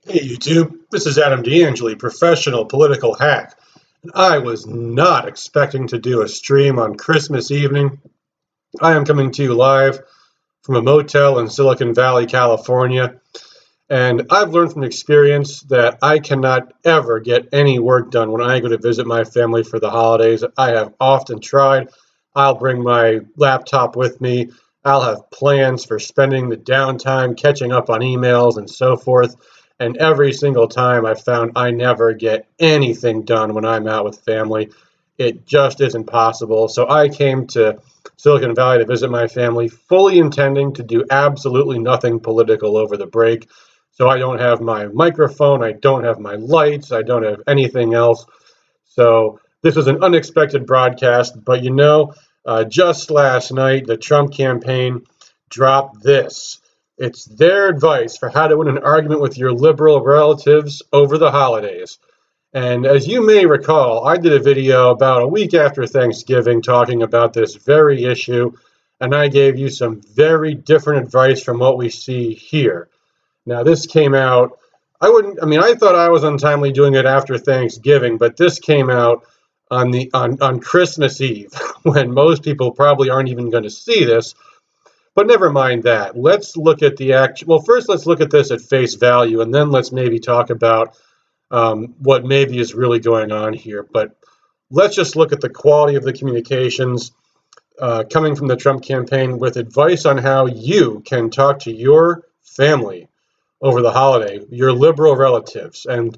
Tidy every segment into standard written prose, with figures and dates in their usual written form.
Hey YouTube, this is Adam D'Angeli, professional political hack. And I was not expecting to do a stream on Christmas evening. I am coming to you live from a motel in Silicon Valley, California. And I've learned from experience that I cannot ever get any work done when I go to visit my family for the holidays. I have often tried. I'll bring my laptop with me. I'll have plans for spending the downtime, catching up on emails, and so forth. And every single time I've found I never get anything done when I'm out with family. It just isn't possible. So I came to Silicon Valley to visit my family, fully intending to do absolutely nothing political over the break. So I don't have my microphone, I don't have my lights, I don't have anything else. So this was an unexpected broadcast, but just last night, the Trump campaign dropped this. It's their advice for how to win an argument with your liberal relatives over the holidays. And as you may recall, I did a video about a week after Thanksgiving talking about this very issue, and I gave you some very different advice from what we see here. Now, this came out, I thought I was untimely doing it after Thanksgiving, but this came out on Christmas Eve when most people probably aren't even going to see this. But never mind that. Let's look at the actual. Well, first, let's look at this at face value, and then let's maybe talk about what maybe is really going on here. But let's just look at the quality of the communications coming from the Trump campaign with advice on how you can talk to your family over the holiday, your liberal relatives. And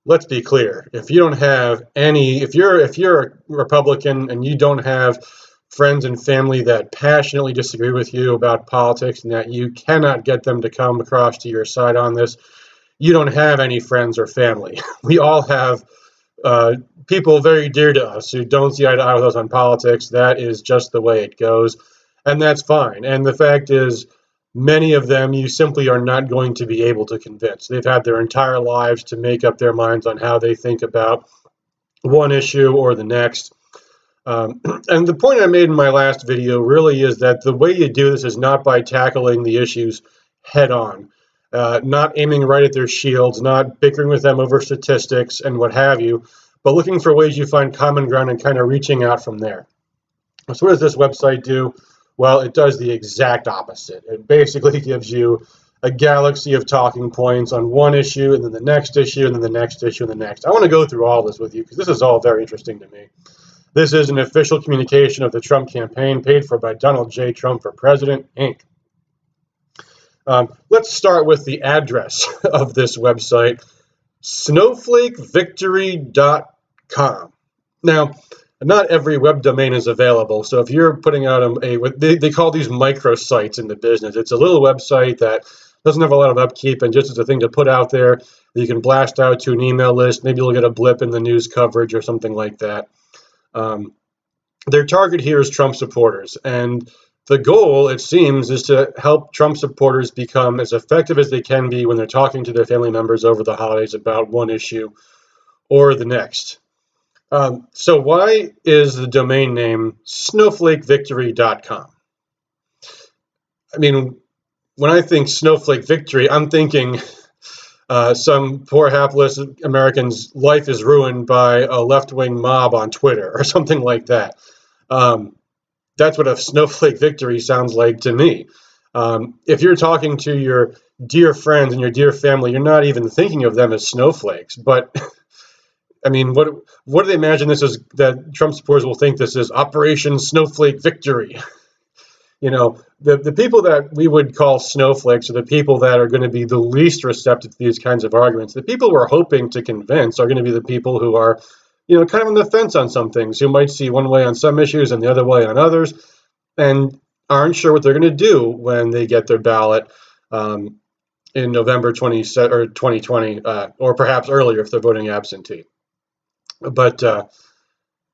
let's be clear, if you're a Republican and you don't have friends and family that passionately disagree with you about politics and that you cannot get them to come across to your side on this, you don't have any friends or family. We all have people very dear to us who don't see eye to eye with us on politics. That is just the way it goes, and that's fine. And the fact is, many of them you simply are not going to be able to convince. They've had their entire lives to make up their minds on how they think about one issue or the next. And the point I made in my last video really is that the way you do this is not by tackling the issues head on, not aiming right at their shields, not bickering with them over statistics and what have you, but looking for ways you find common ground and kind of reaching out from there. So what does this website do? Well, it does the exact opposite. It basically gives you a galaxy of talking points on one issue and then the next issue and then the next issue and the next. I want to go through all this with you because this is all very interesting to me. This is an official communication of the Trump campaign paid for by Donald J. Trump for President, Inc. Let's start with the address of this website, snowflakevictory.com. Now, not every web domain is available, so if you're putting out they call these microsites in the business. It's a little website that doesn't have a lot of upkeep and just is a thing to put out there that you can blast out to an email list. Maybe you'll get a blip in the news coverage or something like that. Their target here is Trump supporters, and the goal, it seems, is to help Trump supporters become as effective as they can be when they're talking to their family members over the holidays about one issue or the next. So why is the domain name snowflakevictory.com? I mean, when I think snowflake victory, I'm thinking some poor hapless American's life is ruined by a left-wing mob on Twitter or something like that. That's what a snowflake victory sounds like to me. If you're talking to your dear friends and your dear family, you're not even thinking of them as snowflakes. But I mean, what do they imagine this is? That Trump supporters will think this is Operation Snowflake Victory. The people that we would call snowflakes are the people that are going to be the least receptive to these kinds of arguments. The people we're hoping to convince are going to be the people who are, kind of on the fence on some things, who might see one way on some issues and the other way on others, and aren't sure what they're going to do when they get their ballot in November 2020, or perhaps earlier if they're voting absentee. But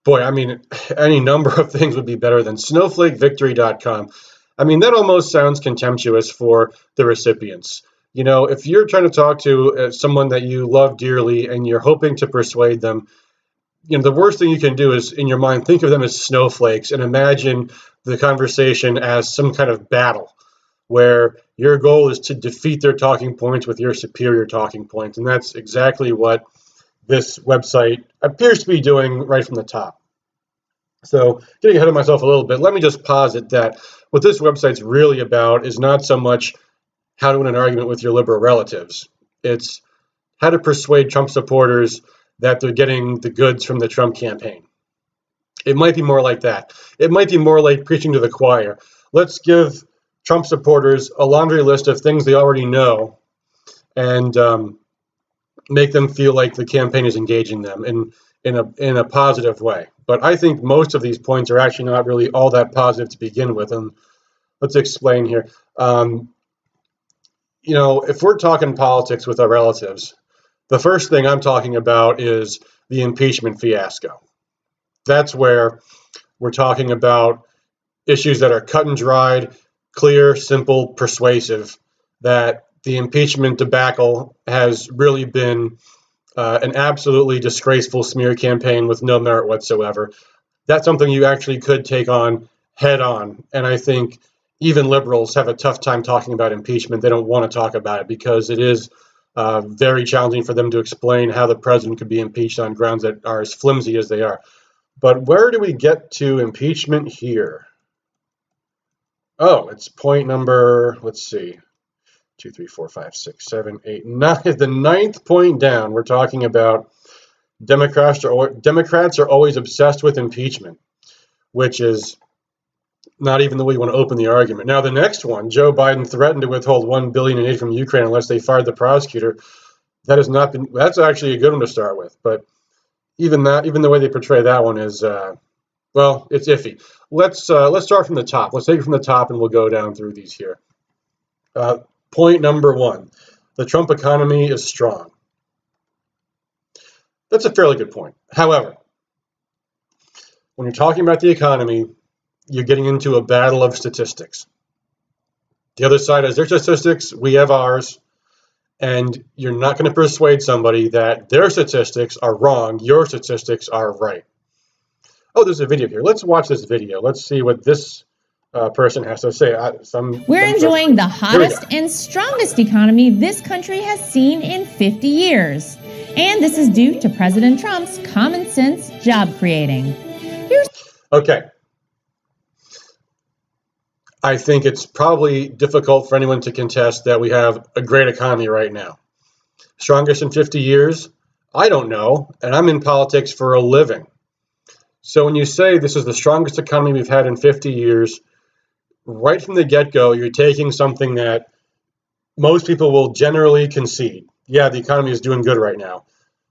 boy, I mean, any number of things would be better than snowflakevictory.com. I mean, that almost sounds contemptuous for the recipients. If you're trying to talk to someone that you love dearly and you're hoping to persuade them, the worst thing you can do is, in your mind, think of them as snowflakes and imagine the conversation as some kind of battle. where your goal is to defeat their talking points with your superior talking points. And that's exactly what this website appears to be doing right from the top. So getting ahead of myself a little bit, let me just posit that what this website's really about is not so much how to win an argument with your liberal relatives. It's how to persuade Trump supporters that they're getting the goods from the Trump campaign. It might be more like that. It might be more like preaching to the choir. Let's give Trump supporters a laundry list of things they already know and make them feel like the campaign is engaging them in a positive way. But I think most of these points are actually not really all that positive to begin with. And let's explain here. If we're talking politics with our relatives, the first thing I'm talking about is the impeachment fiasco. That's where we're talking about issues that are cut and dried, clear, simple, persuasive, that the impeachment debacle has really been an absolutely disgraceful smear campaign with no merit whatsoever. That's something you actually could take on head on. And I think even liberals have a tough time talking about impeachment. They don't want to talk about it because it is very challenging for them to explain how the president could be impeached on grounds that are as flimsy as they are. But where do we get to impeachment here? Oh, it's point number, let's see, 2, 3, 4, 5, 6, 7, 8, 9. The ninth point down, we're talking about Democrats are always obsessed with impeachment, which is not even the way you want to open the argument. Now, the next one, Joe Biden threatened to withhold $1 billion in aid from Ukraine unless they fired the prosecutor. That's actually a good one to start with. But even the way they portray that one is, it's iffy. Let's start from the top. Let's take it from the top, and we'll go down through these here. Point number 1, the Trump economy is strong. That's a fairly good point. However, when you're talking about the economy, you're getting into a battle of statistics. The other side has their statistics, we have ours, and you're not going to persuade somebody that their statistics are wrong, your statistics are right. Oh, there's a video here. Let's watch this video. Let's see what this person has to say. We're enjoying the hottest and strongest economy this country has seen in 50 years. And this is due to President Trump's common sense job creating. Okay. I think it's probably difficult for anyone to contest that we have a great economy right now. Strongest in 50 years? I don't know, and I'm in politics for a living. So when you say this is the strongest economy we've had in 50 years, right from the get-go, you're taking something that most people will generally concede. Yeah, the economy is doing good right now.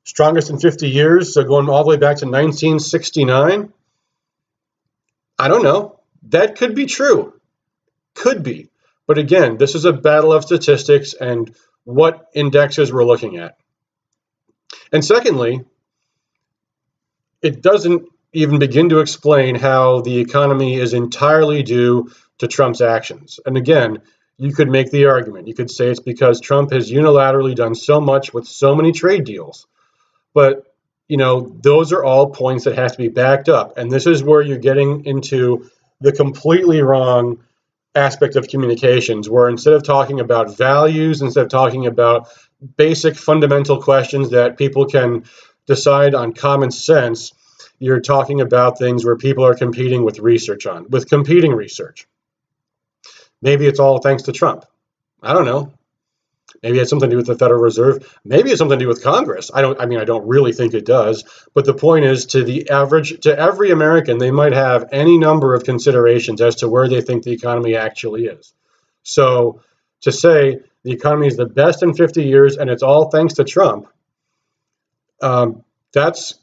Strongest in 50 years, so going all the way back to 1969? I don't know. That could be true. Could be. But again, this is a battle of statistics and what indexes we're looking at. And secondly, it doesn't even begin to explain how the economy is entirely due to Trump's actions. And again, you could make the argument. You could say it's because Trump has unilaterally done so much with so many trade deals. But, those are all points that have to be backed up. And this is where you're getting into the completely wrong aspect of communications, where instead of talking about values, instead of talking about basic fundamental questions that people can decide on common sense, you're talking about things where people are competing with competing research. Maybe it's all thanks to Trump. I don't know. Maybe it has something to do with the Federal Reserve. Maybe it's something to do with Congress. I don't really think it does. But the point is, to every American, they might have any number of considerations as to where they think the economy actually is. So to say the economy is the best in 50 years and it's all thanks to Trump, that's,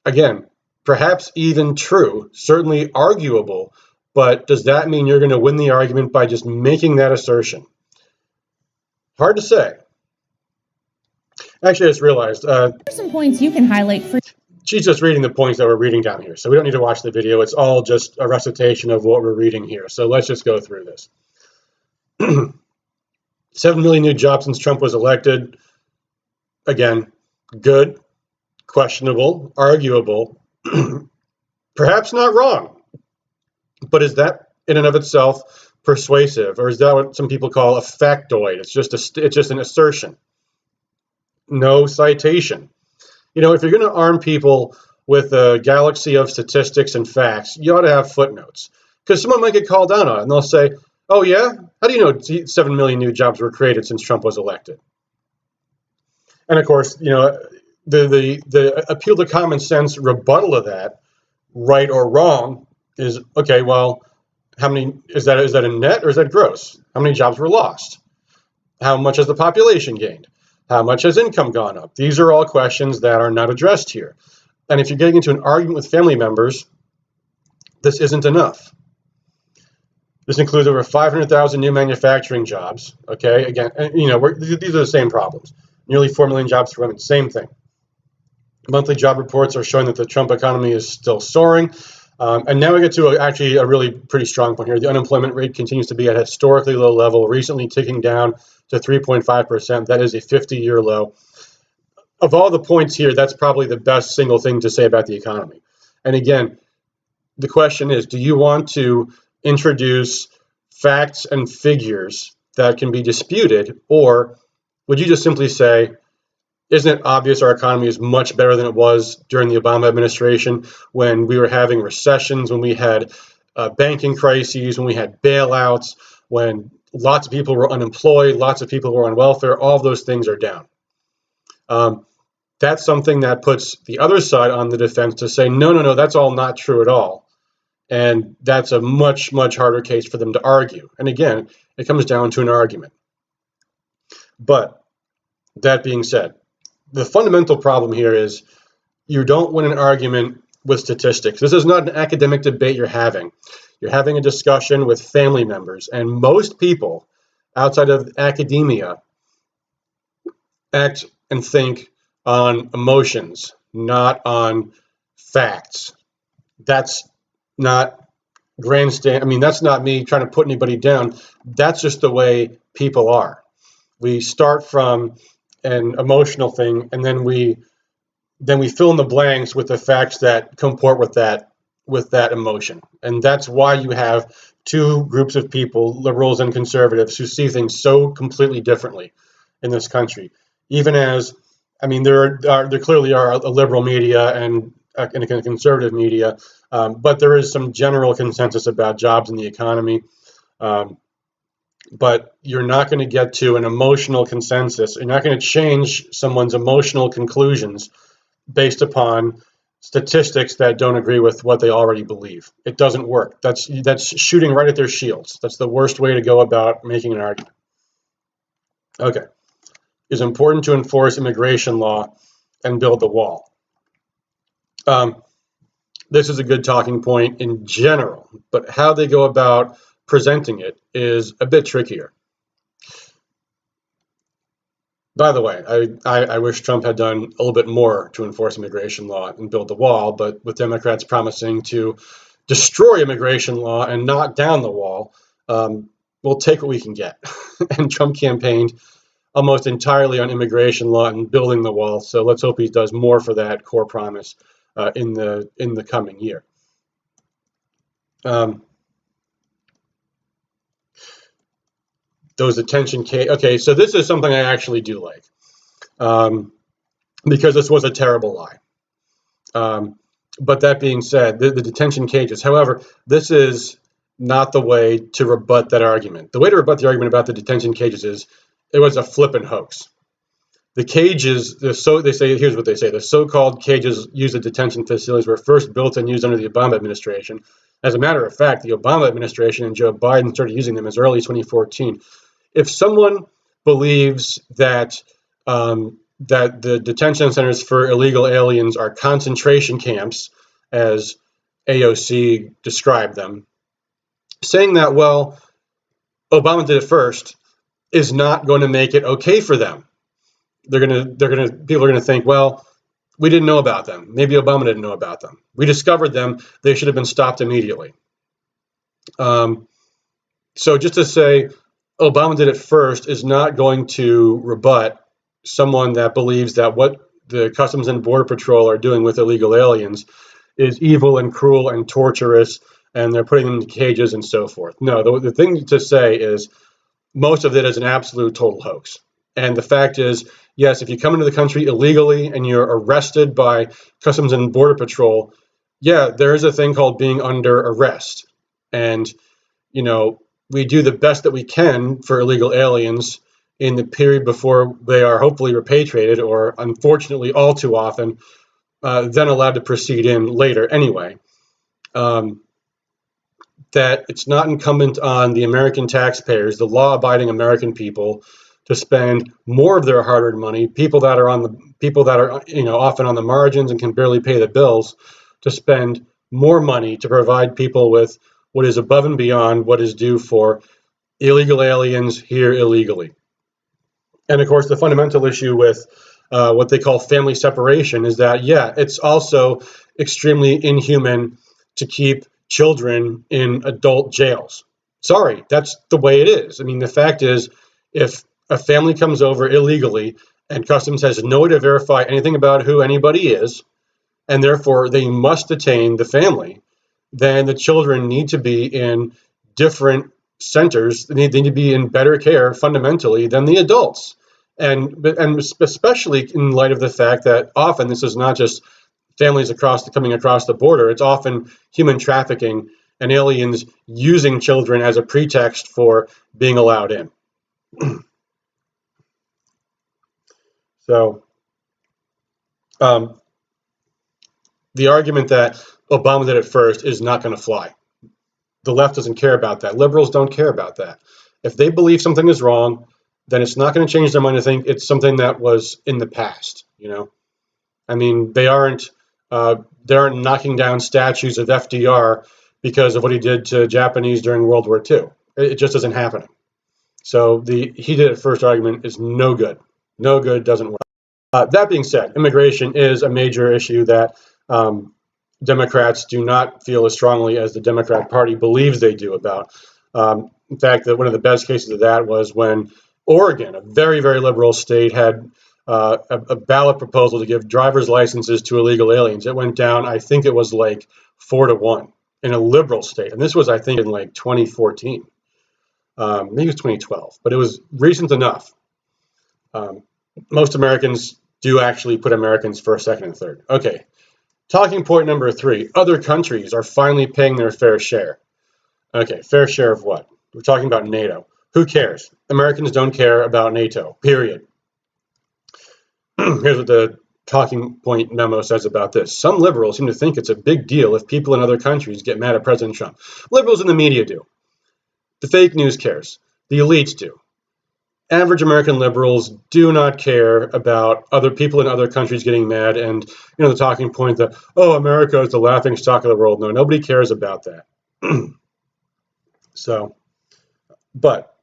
again, perhaps even true, certainly arguable. But does that mean you're going to win the argument by just making that assertion? Hard to say. Actually, I just realized. Here's some points you can highlight for. She's just reading the points that we're reading down here. So we don't need to watch the video. It's all just a recitation of what we're reading here. So let's just go through this. 7 million new jobs since Trump was elected. Again, good, questionable, arguable, perhaps not wrong. But is that in and of itself persuasive, or is that what some people call a factoid? It's just an assertion. No citation. If you're going to arm people with a galaxy of statistics and facts, you ought to have footnotes, because someone might get called out on it, and they'll say, "Oh yeah, how do you know 7 million new jobs were created since Trump was elected?" And of course, the appeal to common sense rebuttal of that, right or wrong, is okay. Well, how many is that? Is that a net or is that gross? How many jobs were lost? How much has the population gained? How much has income gone up? These are all questions that are not addressed here. And if you're getting into an argument with family members, this isn't enough. This includes over 500,000 new manufacturing jobs. Okay, again, these are the same problems. Nearly 4 million jobs for women, same thing. Monthly job reports are showing that the Trump economy is still soaring. And now we get to actually a really pretty strong point here. The unemployment rate continues to be at a historically low level, recently ticking down to 3.5%. That is a 50-year low. Of all the points here, that's probably the best single thing to say about the economy. And again, the question is, do you want to introduce facts and figures that can be disputed, or would you just simply say, isn't it obvious our economy is much better than it was during the Obama administration, when we were having recessions, when we had banking crises, when we had bailouts, when lots of people were unemployed, lots of people were on welfare? All of those things are down. That's something that puts the other side on the defense to say, no, that's all not true at all. And that's a much, much harder case for them to argue. And again, it comes down to an argument. But that being said, the fundamental problem here is you don't win an argument with statistics. This is not an academic debate you're having. You're having a discussion with family members. And most people outside of academia act and think on emotions, not on facts. That's not grandstand. I mean, that's not me trying to put anybody down. That's just the way people are. We start from an emotional thing, and then we fill in the blanks with the facts that comport with that emotion. And that's why you have two groups of people, liberals and conservatives, who see things so completely differently in this country. Even as, I mean, there clearly are a liberal media and a conservative media, but there is some general consensus about jobs in the economy. But you're not going to get to an emotional consensus. You're not going to change someone's emotional conclusions based upon statistics that don't agree with what they already believe. It doesn't work. That's shooting right at their shields. That's the worst way to go about making an argument. Okay. It's important to enforce immigration law and build the wall. This is a good talking point in general, but how they go about presenting it is a bit trickier. By the way, I wish Trump had done a little bit more to enforce immigration law and build the wall, but with Democrats promising to destroy immigration law and knock down the wall, we'll take what we can get. And Trump campaigned almost entirely on immigration law and building the wall, so let's hope he does more for that core promise in the coming year. Those detention case. Okay, so this is something I actually do like, because this was a terrible lie. But that being said, the detention cages. However, this is not the way to rebut that argument. The way to rebut the argument about the detention cages is it was a flippant hoax. The cages, here's what they say: the so-called cages used at detention facilities were first built and used under the Obama administration. As a matter of fact, the Obama administration and Joe Biden started using them as early as 2014. If someone believes that that the detention centers for illegal aliens are concentration camps, as AOC described them, saying that, well, Obama did it first, is not going to make it okay for them. People are gonna think, well, we didn't know about them. Maybe Obama didn't know about them. We discovered them. They should have been stopped immediately. So just to say Obama did it first is not going to rebut someone that believes that what the Customs and Border Patrol are doing with illegal aliens is evil and cruel and torturous and they're putting them in cages and so forth. No, the thing to say is most of it is an absolute total hoax. And the fact is, yes, if you come into the country illegally and you're arrested by Customs and Border Patrol, yeah, there is a thing called being under arrest. And, we do the best that we can for illegal aliens in the period before they are hopefully repatriated, or unfortunately all too often, then allowed to proceed in later anyway. That it's not incumbent on the American taxpayers, the law-abiding American people, to spend more of their hard-earned money, people that are often on the margins and can barely pay the bills, to spend more money to provide people with what is above and beyond what is due for illegal aliens here illegally. And of course, the fundamental issue with what they call family separation is that, yeah, it's also extremely inhuman to keep children in adult jails. Sorry, that's the way it is. I mean, the fact is, if a family comes over illegally and Customs has no way to verify anything about who anybody is, and therefore they must detain the family, then the children need to be in different centers. They need to be in better care fundamentally than the adults. And especially in light of the fact that often this is not just families coming across the border. It's often human trafficking and aliens using children as a pretext for being allowed in. So the argument that Obama did it first is not going to fly. The left doesn't care about that. Liberals don't care about that. If they believe something is wrong, then it's not going to change their mind to think it's something that was in the past. I mean, they aren't knocking down statues of FDR because of what he did to Japanese during World War II. It just isn't happening. So the he did it first argument is no good. No good, doesn't work. That being said, immigration is a major issue that Democrats do not feel as strongly as the Democrat Party believes they do about. In fact, one of the best cases of that was when Oregon, a very, very liberal state, had a ballot proposal to give driver's licenses to illegal aliens. It went down, I think it was like 4-1 in a liberal state. And this was, I think, in like 2014. Maybe it was 2012, but it was recent enough. Most Americans do actually put Americans first, second, and third. Okay. Talking point number 3, other countries are finally paying their fair share. Okay, fair share of what? We're talking about NATO. Who cares? Americans don't care about NATO, period. Here's what the talking point memo says about this. Some liberals seem to think it's a big deal if people in other countries get mad at President Trump. Liberals in the media do. The fake news cares. The elites do. Average American liberals do not care about other people in other countries getting mad and, the talking point that, oh, America is the laughing stock of the world. No, nobody cares about that. But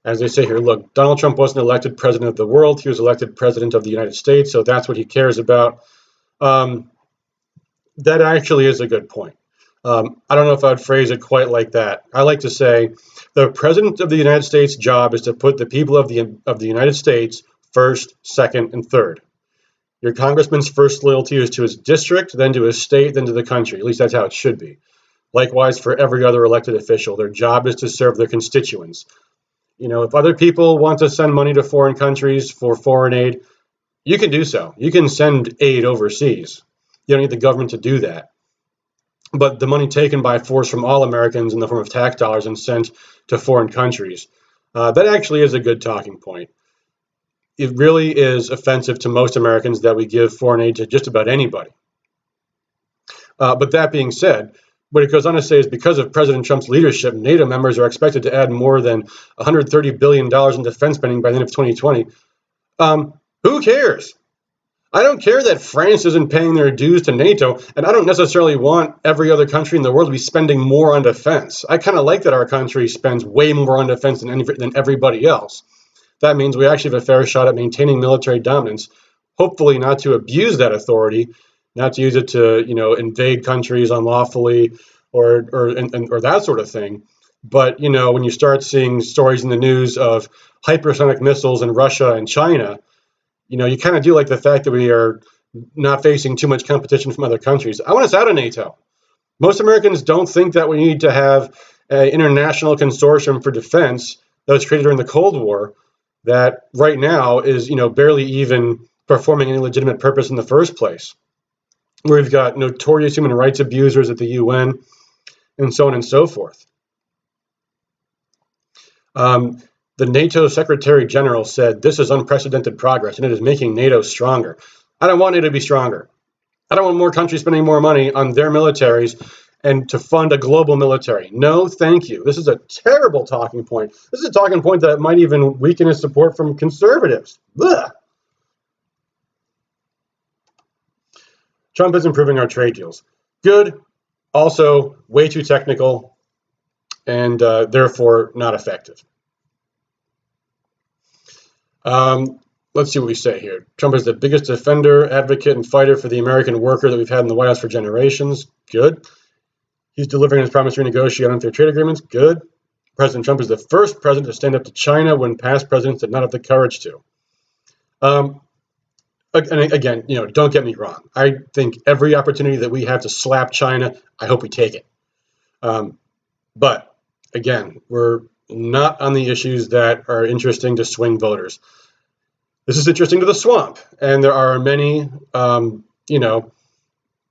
as they say here, look, Donald Trump wasn't elected president of the world. He was elected president of the United States. So that's what he cares about. That actually is a good point. I don't know if I would phrase it quite like that. I like to say the president of the United States' job is to put the people of the United States first, second, and third. Your congressman's first loyalty is to his district, then to his state, then to the country. At least that's how it should be. Likewise, for every other elected official, their job is to serve their constituents. If other people want to send money to foreign countries for foreign aid, you can do so. You can send aid overseas. You don't need the government to do that. But the money taken by force from all Americans in the form of tax dollars and sent to foreign countries, that actually is a good talking point. It really is offensive to most Americans that we give foreign aid to just about anybody. But that being said, what it goes on to say is because of President Trump's leadership, NATO members are expected to add more than $130 billion in defense spending by the end of 2020. Who cares? I don't care that France isn't paying their dues to NATO, and I don't necessarily want every other country in the world to be spending more on defense. I kind of like that our country spends way more on defense than everybody else. That means we actually have a fair shot at maintaining military dominance, hopefully not to abuse that authority, not to use it to, invade countries unlawfully or that sort of thing. But, when you start seeing stories in the news of hypersonic missiles in Russia and China, you kind of do like the fact that we are not facing too much competition from other countries. I want us out of NATO. Most Americans don't think that we need to have an international consortium for defense that was created during the Cold War that right now is, barely even performing any legitimate purpose in the first place. We've got notorious human rights abusers at the UN and so on and so forth. The NATO Secretary General said, "This is unprecedented progress, and it is making NATO stronger." I don't want NATO to be stronger. I don't want more countries spending more money on their militaries and to fund a global military. No, thank you. This is a terrible talking point. This is a talking point that might even weaken its support from conservatives. Ugh. Trump is improving our trade deals. Good. Also, way too technical and therefore not effective. Let's see what we say here. Trump is the biggest defender, advocate, and fighter for the American worker that we've had in the White House for generations. Good. He's delivering his promise to renegotiate unfair trade agreements. Good. President Trump is the first president to stand up to China when past presidents did not have the courage to. And again, don't get me wrong. I think every opportunity that we have to slap China, I hope we take it. But again, we're not on the issues that are interesting to swing voters. This is interesting to the swamp, and there are many,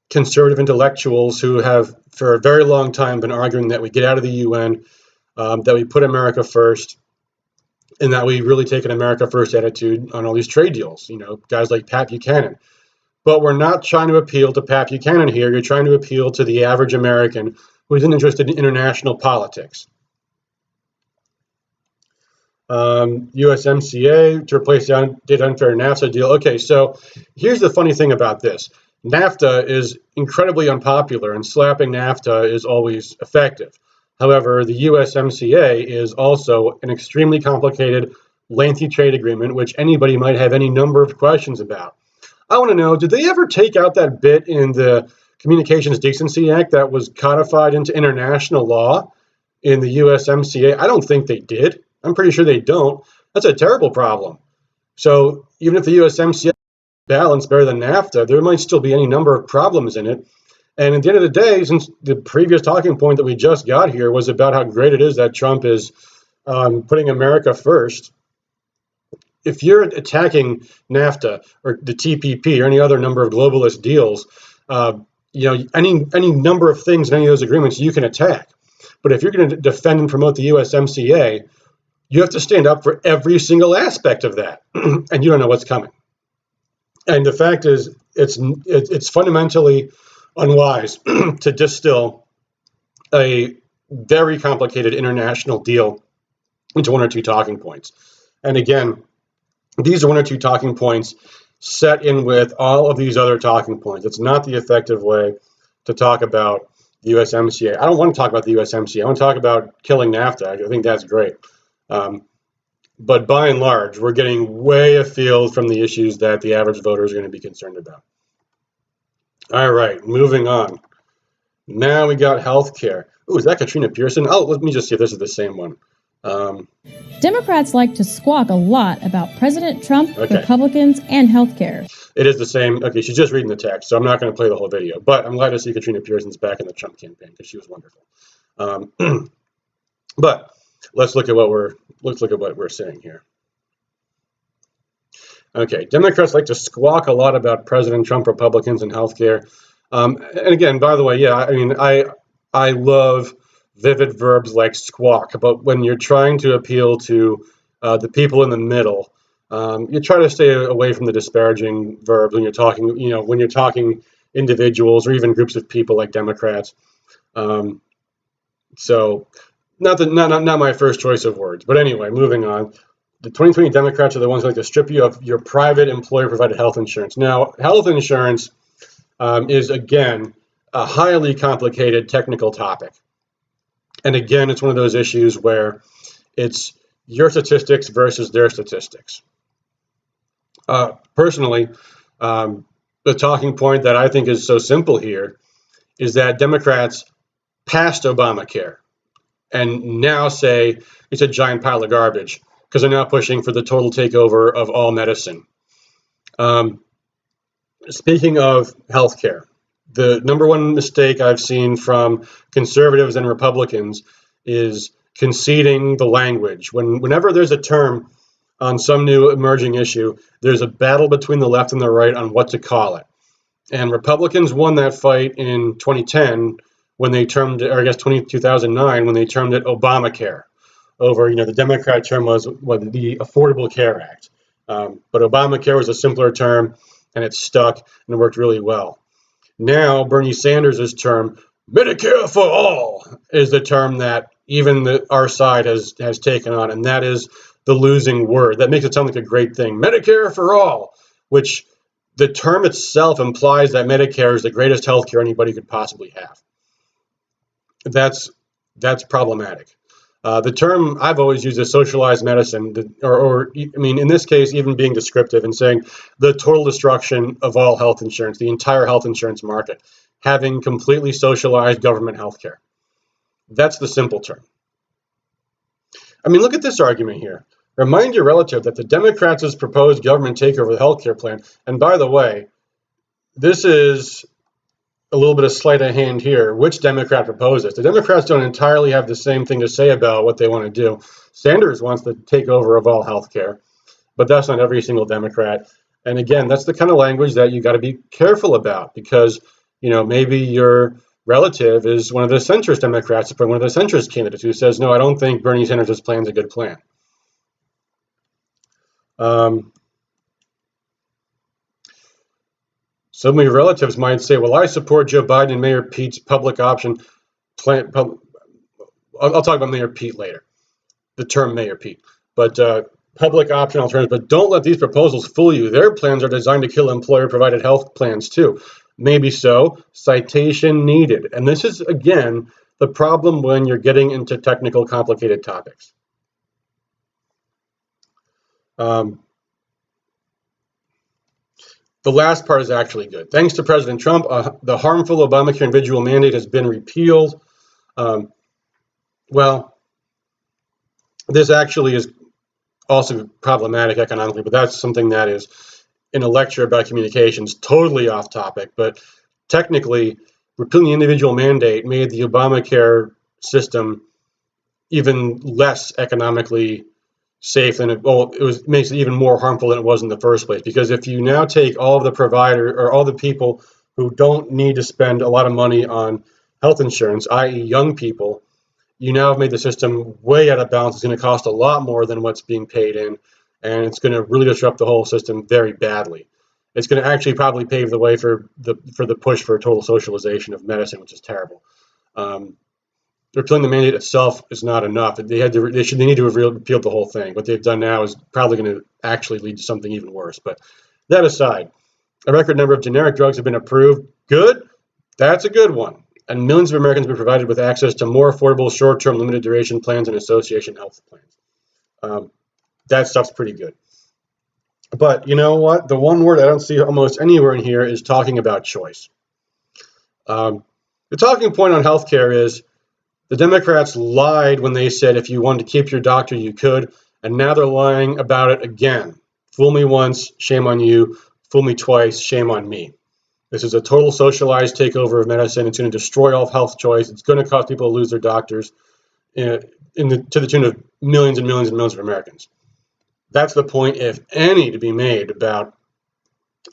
conservative intellectuals who have, for a very long time, been arguing that we get out of the UN, that we put America first, and that we really take an America first attitude on all these trade deals. Guys like Pat Buchanan. But we're not trying to appeal to Pat Buchanan here. You're trying to appeal to the average American who isn't interested in international politics. USMCA to replace the outdated unfair NAFTA deal. Okay, so here's the funny thing about this. NAFTA is incredibly unpopular, and slapping NAFTA is always effective. However, the USMCA is also an extremely complicated, lengthy trade agreement, which anybody might have any number of questions about. I want to know, did they ever take out that bit in the Communications Decency Act that was codified into international law in the USMCA? I don't think they did. I'm pretty sure they don't. That's a terrible problem. So even if the USMCA balance better than NAFTA, there might still be any number of problems in it. And at the end of the day, since the previous talking point that we just got here was about how great it is that Trump is putting America first, if you're attacking NAFTA or the TPP or any other number of globalist deals, any number of things in any of those agreements you can attack. But if you're going to defend and promote the USMCA, you have to stand up for every single aspect of that, and you don't know what's coming. And the fact is, it's fundamentally unwise to distill a very complicated international deal into one or two talking points. And again, these are one or two talking points set in with all of these other talking points. It's not the effective way to talk about the USMCA. I don't want to talk about the USMCA. I want to talk about killing NAFTA. I think that's great. But by and large, we're getting way afield from the issues that the average voter is going to be concerned about. All right, moving on. Now we got healthcare. Ooh, is that Katrina Pearson? Oh, let me just see if this is the same one. Democrats like to squawk a lot about President Trump, okay. Republicans, and healthcare. It is the same. Okay, she's just reading the text, so I'm not going to play the whole video. But I'm glad to see Katrina Pearson's back in the Trump campaign because she was wonderful. But let's look at what we're saying here. Okay, Democrats like to squawk a lot about President Trump, Republicans, and healthcare. And again, by the way, yeah, I mean, I love vivid verbs like squawk, but when you're trying to appeal to the people in the middle, you try to stay away from the disparaging verbs when you're talking, when you're talking individuals or even groups of people like Democrats. So not my first choice of words, but anyway, moving on. The 2020 Democrats are the ones who like to strip you of your private employer-provided health insurance. Now, health insurance is, again, a highly complicated technical topic. And again, it's one of those issues where it's your statistics versus their statistics. Personally, the talking point that I think is so simple here is that Democrats passed Obamacare and now say it's a giant pile of garbage because they're now pushing for the total takeover of all medicine. Speaking of healthcare, The number one mistake I've seen from conservatives and Republicans is conceding the language. Whenever there's a term on some new emerging issue, there's a battle between the left and the right on what to call it. And Republicans won that fight in 2010 when they termed it, or I guess 2009 when they termed it Obamacare. Over, the Democrat term was the Affordable Care Act. But Obamacare was a simpler term, and it stuck, and it worked really well. Now, Bernie Sanders' term, Medicare for all, is the term that even our side has taken on, and that is the losing word. That makes it sound like a great thing. Medicare for all, which the term itself implies that Medicare is the greatest health care anybody could possibly have. That's problematic. The term I've always used is socialized medicine, in this case, even being descriptive and saying the total destruction of all health insurance, the entire health insurance market, having completely socialized government health care. That's the simple term. Look at this argument here. Remind your relative that the Democrats' proposed government takeover of the health care plan, and by the way, this is a little bit of sleight of hand here. Which Democrat proposed this? The Democrats don't entirely have the same thing to say about what they want to do. Sanders wants the takeover of all health care, but that's not every single Democrat. And again, that's the kind of language that you got to be careful about because, maybe your relative is one of the centrist Democrats, one of the centrist candidates who says, no, I don't think Bernie Sanders' plan is a good plan. Some of your relatives might say, well, I support Joe Biden and Mayor Pete's public option plan. I'll talk about Mayor Pete later, the term Mayor Pete. But public option alternatives, but don't let these proposals fool you. Their plans are designed to kill employer-provided health plans too. Maybe so, citation needed. And this is, again, the problem when you're getting into technical, complicated topics. The last part is actually good. Thanks to President Trump, the harmful Obamacare individual mandate has been repealed. This actually is also problematic economically, but that's something that is in a lecture about communications, totally off topic. But technically, repealing the individual mandate made the Obamacare system even less economically safe than makes it even more harmful than it was in the first place. Because if you now take all of the provider or all the people who don't need to spend a lot of money on health insurance, i.e. young people, you now have made the system way out of balance. It's going to cost a lot more than what's being paid in, and it's going to really disrupt the whole system very badly. It's going to actually probably pave the way for the push for total socialization of medicine, which is terrible. Repealing the mandate itself is not enough. They need to have repealed the whole thing. What they've done now is probably going to actually lead to something even worse. But that aside, a record number of generic drugs have been approved. Good. That's a good one. And millions of Americans have been provided with access to more affordable, short-term, limited duration plans and association health plans. That stuff's pretty good. But you know what? The one word I don't see almost anywhere in here is talking about choice. The talking point on healthcare is the Democrats lied when they said if you wanted to keep your doctor, you could, and now they're lying about it again. Fool me once, shame on you. Fool me twice, shame on me. This is a total socialized takeover of medicine. It's going to destroy all health choice. It's going to cause people to lose their doctors to the tune of millions and millions and millions of Americans. That's the point, if any, to be made about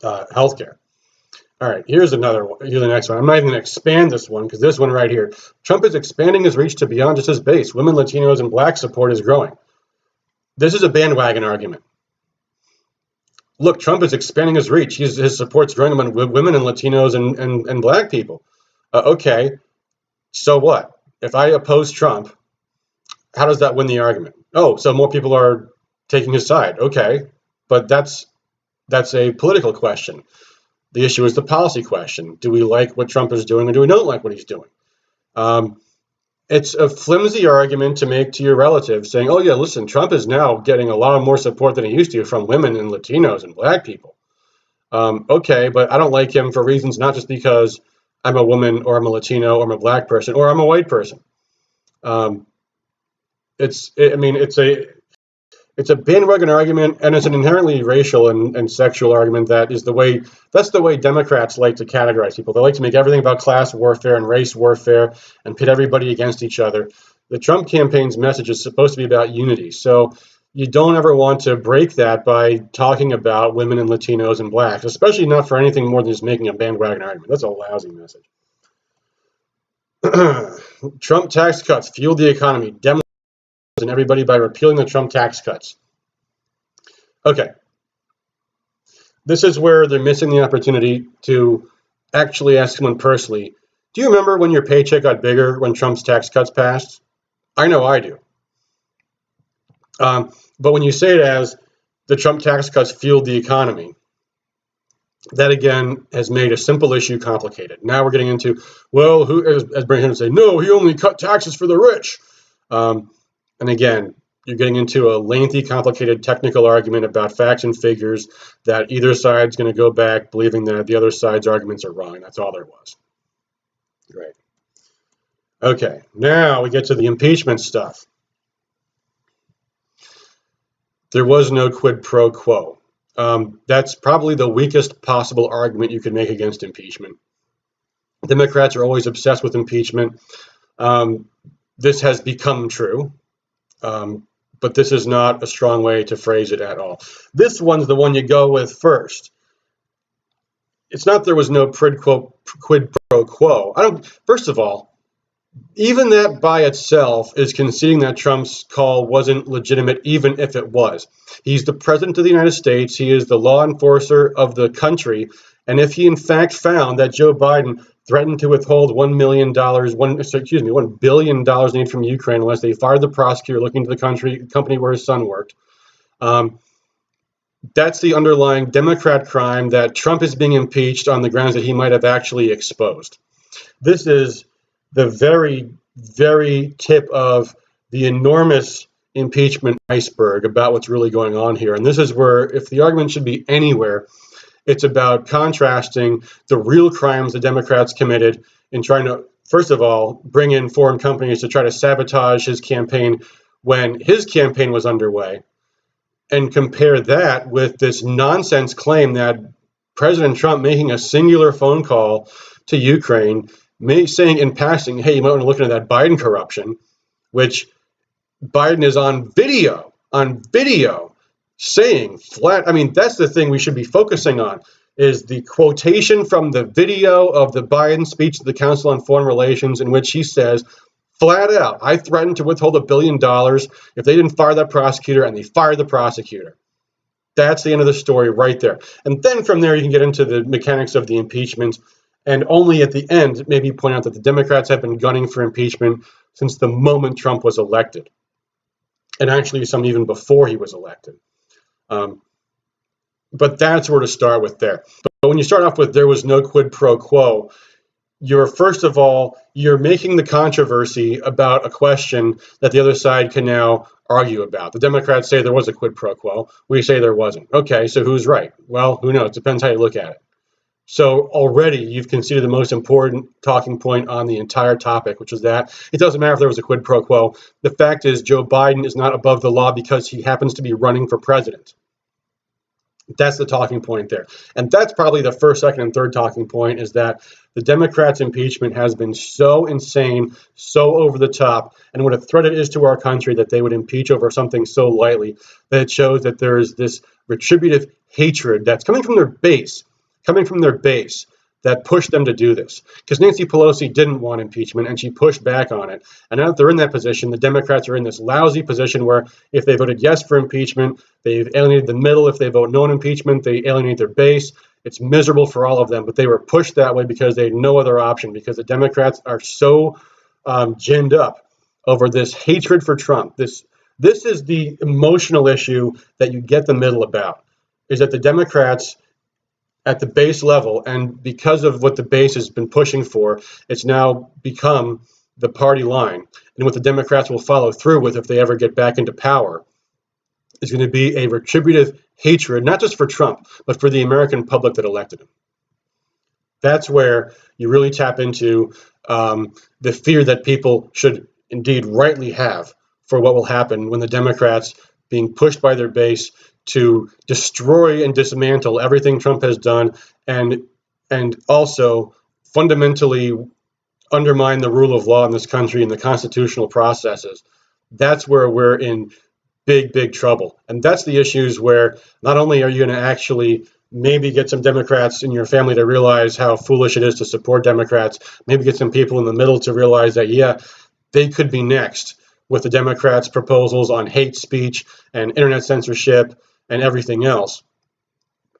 healthcare. All right, here's another one. Here's the next one. I'm not even going to expand this one because this one right here. Trump is expanding his reach to beyond just his base. Women, Latinos, and Black support is growing. This is a bandwagon argument. Look, Trump is expanding his reach. His support's growing among women and Latinos and Black people. Okay, so what? If I oppose Trump, how does that win the argument? Oh, so more people are taking his side. Okay, but that's a political question. The issue is the policy question. Do we like what Trump is doing or do we not like what he's doing? It's a flimsy argument to make to your relatives saying, oh, yeah, listen, Trump is now getting a lot more support than he used to from women and Latinos and Black people. Okay, but I don't like him for reasons not just because I'm a woman or I'm a Latino or I'm a Black person or I'm a white person. It's a bandwagon argument, and it's an inherently racial and sexual argument that's the way Democrats like to categorize people. They like to make everything about class warfare and race warfare and pit everybody against each other. The Trump campaign's message is supposed to be about unity. So you don't ever want to break that by talking about women and Latinos and blacks, especially not for anything more than just making a bandwagon argument. That's a lousy message. Trump tax cuts fueled the economy. Democrats and everybody by repealing the Trump tax cuts. Okay. This is where they're missing the opportunity to actually ask someone personally, do you remember when your paycheck got bigger when Trump's tax cuts passed? I know I do. But when you say it as the Trump tax cuts fueled the economy, that again has made a simple issue complicated. Now we're getting into, well, who, as Bernie Sanders say, no, he only cut taxes for the rich. And again, you're getting into a lengthy, complicated technical argument about facts and figures that either side's going to go back believing that the other side's arguments are wrong. That's all there was. Great. Okay, now we get to the impeachment stuff. There was no quid pro quo. That's probably the weakest possible argument you could make against impeachment. Democrats are always obsessed with impeachment. This has become true, but this is not a strong way to phrase it at all. This one's the one you go with first. It's not there was no quid pro quo. First of all, even that by itself is conceding that Trump's call wasn't legitimate, even if it was. He's the president of the United States. He is the law enforcer of the country. And if he in fact found that Joe Biden threatened to withhold $1 billion in aid from Ukraine unless they fired the prosecutor looking to the company where his son worked, that's the underlying Democrat crime that Trump is being impeached on the grounds that he might have actually exposed. This is the very, very tip of the enormous impeachment iceberg about what's really going on here. And this is where, if the argument should be anywhere, it's about contrasting the real crimes the Democrats committed in trying to, first of all, bring in foreign companies to try to sabotage his campaign when his campaign was underway, and compare that with this nonsense claim that President Trump making a singular phone call to Ukraine, saying in passing, hey, you might want to look into that Biden corruption, which Biden is on video saying flat. I mean, that's the thing we should be focusing on, is the quotation from the video of the Biden speech to the Council on Foreign Relations in which he says, flat out, I threatened to withhold $1 billion if they didn't fire that prosecutor, and they fired the prosecutor. That's the end of the story right there. And then from there, you can get into the mechanics of the impeachment, and only at the end maybe point out that the Democrats have been gunning for impeachment since the moment Trump was elected, and actually some even before he was elected. But that's where to start with there. But when you start off with there was no quid pro quo, first of all, you're making the controversy about a question that the other side can now argue about. The Democrats say there was a quid pro quo. We say there wasn't. Okay, so who's right? Well, who knows? Depends how you look at it. So already you've conceded the most important talking point on the entire topic, which is that it doesn't matter if there was a quid pro quo. The fact is Joe Biden is not above the law because he happens to be running for president. That's the talking point there. And that's probably the first, second, and third talking point, is that the Democrats' impeachment has been so insane, so over the top, and what a threat it is to our country that they would impeach over something so lightly, that it shows that there is this retributive hatred that's coming from their base, that pushed them to do this. Because Nancy Pelosi didn't want impeachment, and she pushed back on it. And now that they're in that position, the Democrats are in this lousy position where if they voted yes for impeachment, they've alienated the middle. If they vote no on impeachment, they alienate their base. It's miserable for all of them, but they were pushed that way because they had no other option, because the Democrats are so ginned up over this hatred for Trump. This is the emotional issue that you get the middle about, is that the Democrats at the base level, and because of what the base has been pushing for, it's now become the party line. And what the Democrats will follow through with if they ever get back into power is going to be a retributive hatred, not just for Trump, but for the American public that elected him. That's where you really tap into the fear that people should indeed rightly have for what will happen when the Democrats being pushed by their base to destroy and dismantle everything Trump has done, and also fundamentally undermine the rule of law in this country and the constitutional processes. That's where we're in big trouble. And that's the issues where not only are you going to actually maybe get some Democrats in your family to realize how foolish it is to support Democrats, maybe get some people in the middle to realize that, yeah, they could be next with the Democrats' proposals on hate speech and internet censorship and everything else.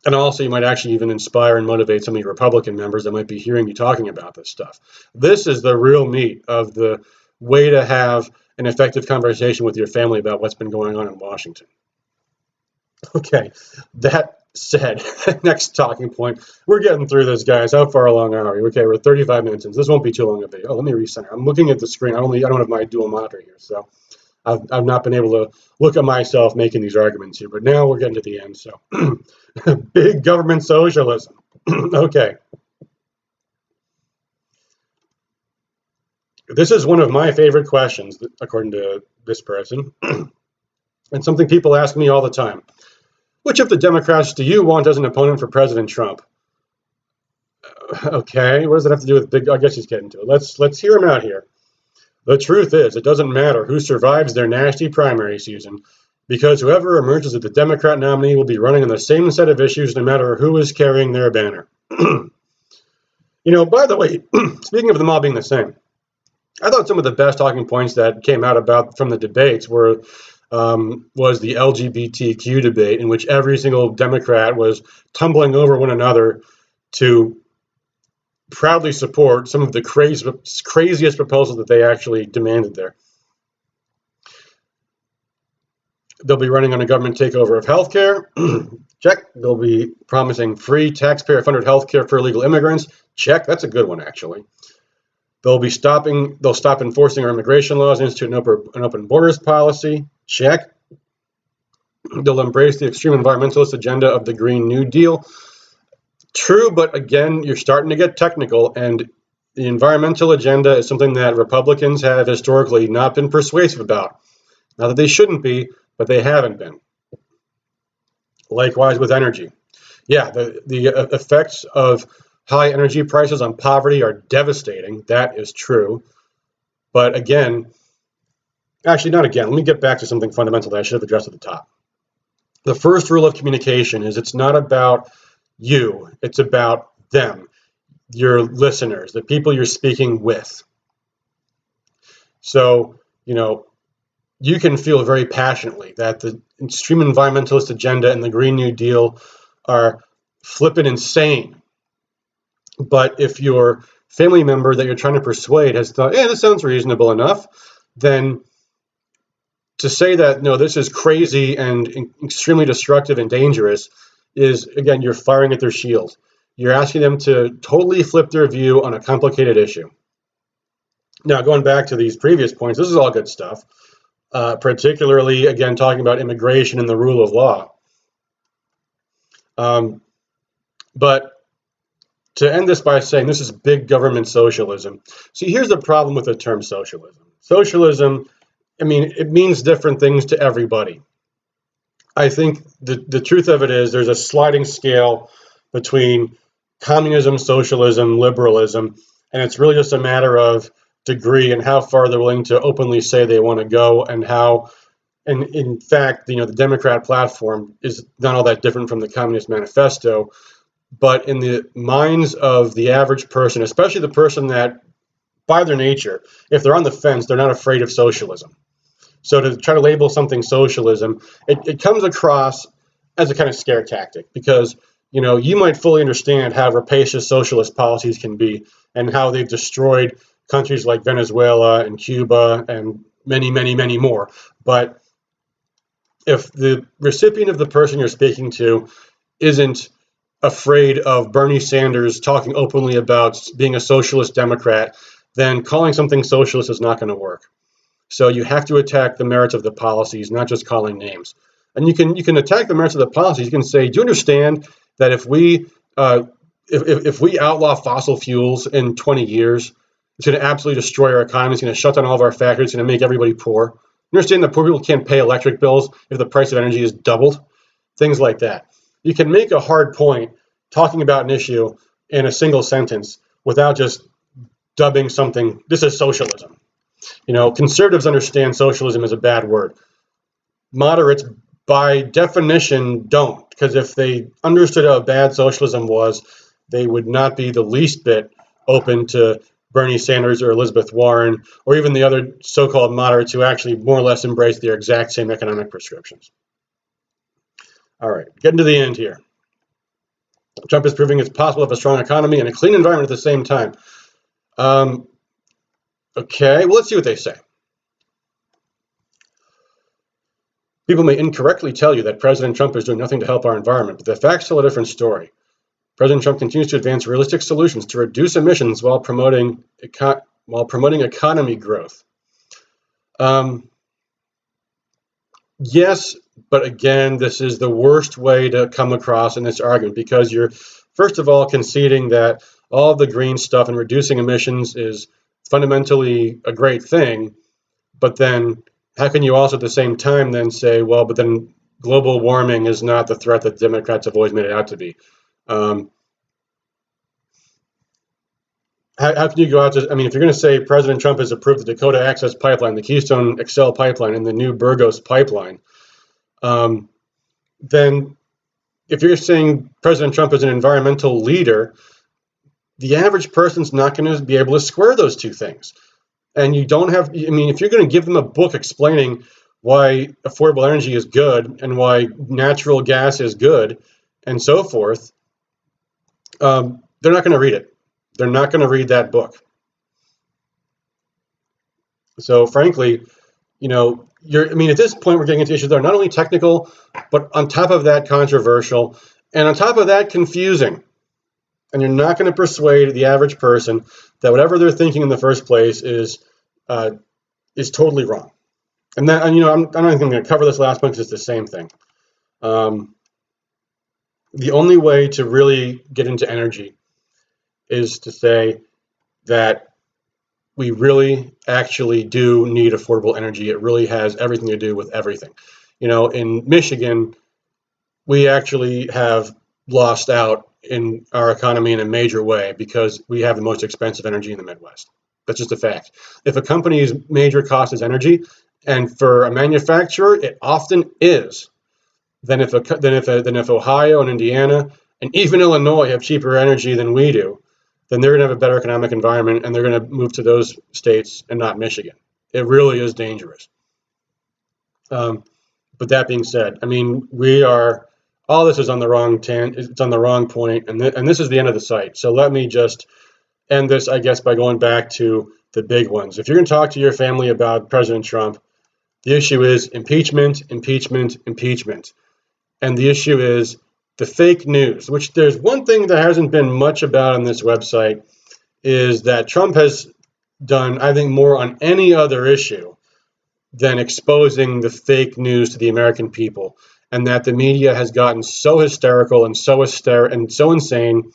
And also, you might actually even inspire and motivate some of your Republican members that might be hearing you talking about this stuff. This is the real meat of the way to have an effective conversation with your family about what's been going on in Washington. Okay, that said, next talking point. We're getting through this, guys. How far along are we? Okay, we're 35 minutes in. This won't be too long a video. Oh, let me recenter. I'm looking at the screen. I don't have my dual monitor here, so I've not been able to look at myself making these arguments here. But now we're getting to the end, so big government socialism. Okay. This is one of my favorite questions, according to this person, and something people ask me all the time. Which of the Democrats do you want as an opponent for President Trump? Okay, what does that have to do with big? I guess he's getting to it. Let's hear him out here. The truth is, it doesn't matter who survives their nasty primary season, because whoever emerges as the Democrat nominee will be running on the same set of issues no matter who is carrying their banner. By the way, speaking of them all being the same, I thought some of the best talking points that came out from the debates was the LGBTQ debate, in which every single Democrat was tumbling over one another to proudly support some of the craziest proposals that they actually demanded there. They'll be running on a government takeover of healthcare. Check. They'll be promising free taxpayer-funded healthcare for illegal immigrants. Check. That's a good one, actually. They'll stop enforcing our immigration laws and institute an open borders policy. Check. They'll embrace the extreme environmentalist agenda of the Green New Deal. True, but again, you're starting to get technical, and the environmental agenda is something that Republicans have historically not been persuasive about. Not that they shouldn't be, but they haven't been. Likewise with energy. Yeah, the effects of high energy prices on poverty are devastating. That is true. But again, actually not again, let me get back to something fundamental that I should have addressed at the top. The first rule of communication is it's not about you, it's about them, your listeners, the people you're speaking with. So, you can feel very passionately that the extreme environmentalist agenda and the Green New Deal are flippin' insane. But if your family member that you're trying to persuade has thought, this sounds reasonable enough, then to say that, no, this is crazy and extremely destructive and dangerous is, again, you're firing at their shield. You're asking them to totally flip their view on a complicated issue. Now, going back to these previous points, this is all good stuff, particularly, again, talking about immigration and the rule of law. But to end this by saying this is big government socialism. See, here's the problem with the term socialism. Socialism, it means different things to everybody. I think the truth of it is there's a sliding scale between communism, socialism, liberalism, and it's really just a matter of degree and how far they're willing to openly say they want to go, and how, and in fact, the Democrat platform is not all that different from the Communist Manifesto, but in the minds of the average person, especially the person that, by their nature, if they're on the fence, they're not afraid of socialism. So to try to label something socialism, it comes across as a kind of scare tactic, because you might fully understand how rapacious socialist policies can be and how they've destroyed countries like Venezuela and Cuba and many, many, many more. But if the recipient of the person you're speaking to isn't afraid of Bernie Sanders talking openly about being a socialist Democrat, then calling something socialist is not going to work. So you have to attack the merits of the policies, not just calling names. And you can attack the merits of the policies. You can say, do you understand that if we outlaw fossil fuels in 20 years, it's going to absolutely destroy our economy. It's going to shut down all of our factories. It's going to make everybody poor. You understand that poor people can't pay electric bills if the price of energy is doubled? Things like that. You can make a hard point talking about an issue in a single sentence without just dubbing something, this is socialism. Conservatives understand socialism as a bad word. Moderates, by definition, don't, because if they understood how bad socialism was, they would not be the least bit open to Bernie Sanders or Elizabeth Warren or even the other so-called moderates who actually more or less embrace their exact same economic prescriptions. All right, getting to the end here. Trump is proving it's possible to have a strong economy and a clean environment at the same time. Okay, well, let's see what they say. People may incorrectly tell you that President Trump is doing nothing to help our environment, but the facts tell a different story. President Trump continues to advance realistic solutions to reduce emissions while promoting economy growth. Yes, but again, this is the worst way to come across in this argument because you're, first of all, conceding that all the green stuff and reducing emissions is fundamentally a great thing, but then how can you also at the same time then say, well, but then global warming is not the threat that Democrats have always made it out to be? How can you go out to, if you're going to say President Trump has approved the Dakota Access Pipeline, the Keystone XL Pipeline, and the new Burgos Pipeline, then if you're saying President Trump is an environmental leader, the average person's not going to be able to square those two things. And you don't have, if you're going to give them a book explaining why affordable energy is good and why natural gas is good and so forth, they're not going to read it. They're not going to read that book. So frankly, at this point we're getting into issues that are not only technical, but on top of that controversial, and on top of that confusing. And you're not going to persuade the average person that whatever they're thinking in the first place is totally wrong. And that, I'm not even going to cover this last one because it's the same thing. The only way to really get into energy is to say that we really actually do need affordable energy. It really has everything to do with everything. In Michigan, we actually have lost out in our economy in a major way because we have the most expensive energy in the Midwest. That's just a fact. If a company's major cost is energy, and for a manufacturer, it often is, then if Ohio and Indiana and even Illinois have cheaper energy than we do, then they're going to have a better economic environment and they're going to move to those states and not Michigan. It really is dangerous. But that being said, all this is on the wrong it's on the wrong point, and this is the end of the site. So let me just end this, I guess, by going back to the big ones. If you're going to talk to your family about President Trump, the issue is impeachment, impeachment, impeachment. And the issue is the fake news, which there's one thing that hasn't been much about on this website, is that Trump has done, I think, more on any other issue than exposing the fake news to the American people. And that the media has gotten so hysterical and so insane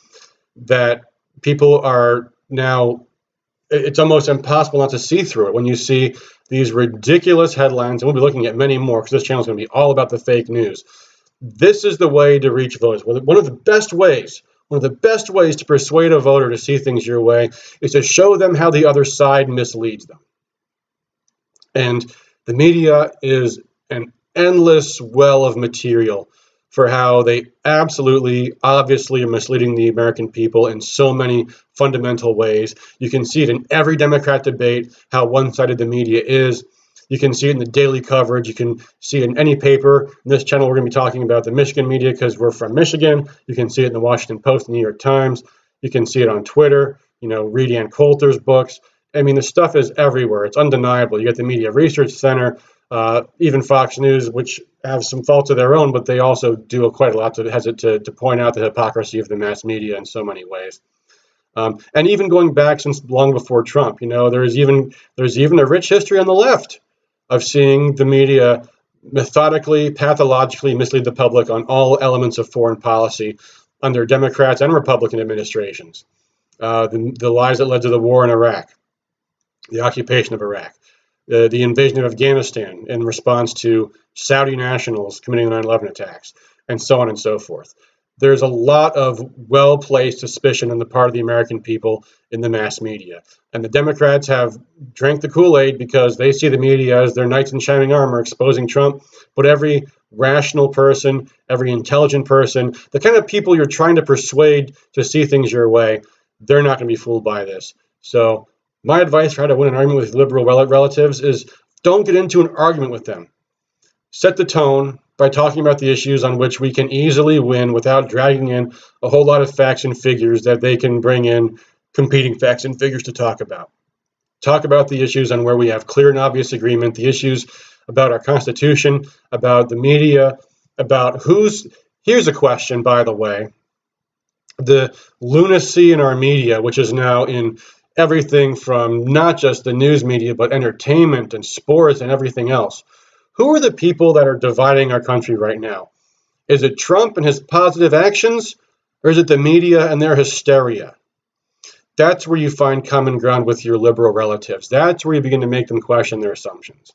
that people are now, it's almost impossible not to see through it when you see these ridiculous headlines. And we'll be looking at many more because this channel is going to be all about the fake news. This is the way to reach voters. One of the best ways to persuade a voter to see things your way is to show them how the other side misleads them. And the media is an endless well of material for how they absolutely, obviously are misleading the American people in so many fundamental ways. You can see it in every Democrat debate, how one-sided the media is. You can see it in the daily coverage. You can see it in any paper. In this channel, we're going to be talking about the Michigan media because we're from Michigan. You can see it in the Washington Post, the New York Times. You can see it on Twitter, read Ann Coulter's books. The stuff is everywhere. It's undeniable. You get the Media Research Center, even Fox News, which have some faults of their own, but they also do quite a lot to point out the hypocrisy of the mass media in so many ways. And even going back since long before Trump, there's even a rich history on the left of seeing the media methodically, pathologically mislead the public on all elements of foreign policy under Democrats and Republican administrations. The lies that led to the war in Iraq, the occupation of Iraq, the invasion of Afghanistan in response to Saudi nationals committing the 9/11 attacks, and so on and so forth. There's a lot of well-placed suspicion on the part of the American people in the mass media. And the Democrats have drank the Kool-Aid because they see the media as their knights in shining armor exposing Trump. But every rational person, every intelligent person, the kind of people you're trying to persuade to see things your way, they're not going to be fooled by this. So my advice for how to win an argument with liberal relatives is don't get into an argument with them. Set the tone by talking about the issues on which we can easily win without dragging in a whole lot of facts and figures that they can bring in competing facts and figures to talk about. Talk about the issues on where we have clear and obvious agreement, the issues about our Constitution, about the media, about here's a question, by the way. The lunacy in our media, which is now in everything from not just the news media, but entertainment and sports and everything else. Who are the people that are dividing our country right now? Is it Trump and his positive actions, or is it the media and their hysteria? That's where you find common ground with your liberal relatives. That's where you begin to make them question their assumptions.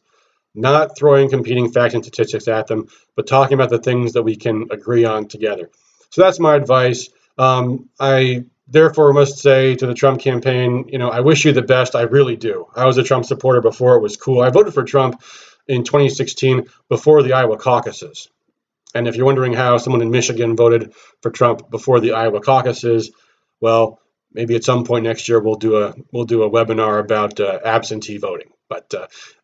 Not throwing competing facts and statistics at them, but talking about the things that we can agree on together. So that's my advice. I therefore must say to the Trump campaign, I wish you the best. I really do. I was a Trump supporter before it was cool. I voted for Trump in 2016 before the Iowa caucuses. And if you're wondering how someone in Michigan voted for Trump before the Iowa caucuses, well, maybe at some point next year we'll do a webinar about absentee voting. But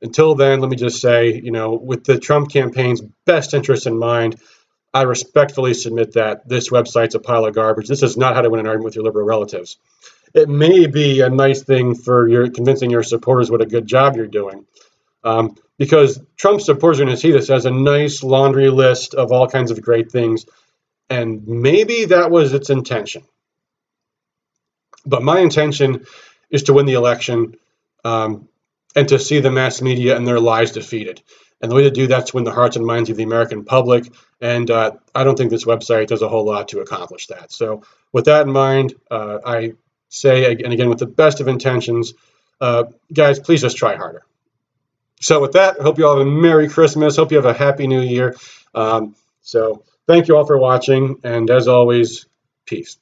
until then, let me just say, with the Trump campaign's best interest in mind, I respectfully submit that this website's a pile of garbage. This is not how to win an argument with your liberal relatives. It may be a nice thing for your convincing your supporters what a good job you're doing, because Trump supporters are going to see this as a nice laundry list of all kinds of great things, and maybe that was its intention. But my intention is to win the election and to see the mass media and their lies defeated. And the way to do that is to win the hearts and minds of the American public. And I don't think this website does a whole lot to accomplish that. So with that in mind, I say, and again, with the best of intentions, guys, please just try harder. So with that, I hope you all have a Merry Christmas. Hope you have a Happy New Year. So thank you all for watching. And as always, peace.